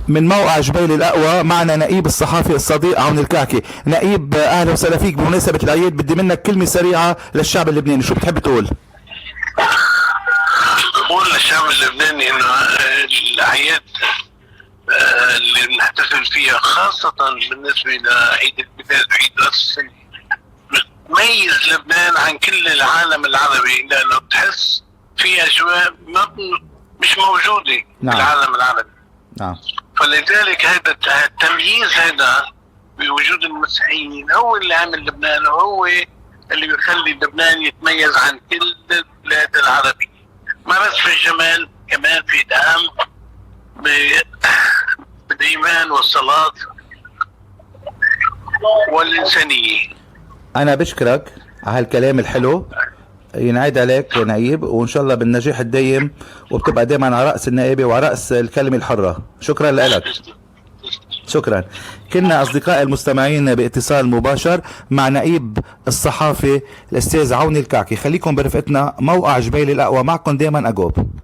من موقع جبيل الأقوى معنا نقيب الصحافي الصديق عون الكعكي. نقيب، أهلا وسهلا فيك. بمناسبة العيد بدي منك كلمة سريعة للشعب اللبناني، شو بتحب تقول؟ بقول للشعب اللبناني انه الاعياد اللي بنحتفل فيها خاصة بالنسبة لعيد الميلاد وعيد راس السنة بتميز لبنان عن كل العالم العربي، لانه بتحس في اجواء مش موجودة في نعم. العالم العربي. نعم. فلذلك هذا التمييز هذا بوجود المسيحيين هو اللي عامل لبنان، وهو اللي بيخلي لبنان يتميز عن كل البلاد العربية، ما بس في الجمال، كمان في دعم بالإيمان والصلاة والإنسانية. أنا بشكرك على هالكلام الحلو، ينعاد عليك يا نقيب، وإن شاء الله بالنجاح الدايم، وبتبقى دايما على رأس النائبة وعلى رأس الكلمة الحرة. شكرا لك. شكرا. كنا أصدقاء المستمعين باتصال مباشر مع نقيب الصحافي الأستاذ عون الكعكي. خليكم برفقتنا، موقع جبيل الأقوى معكم دايما أجوب.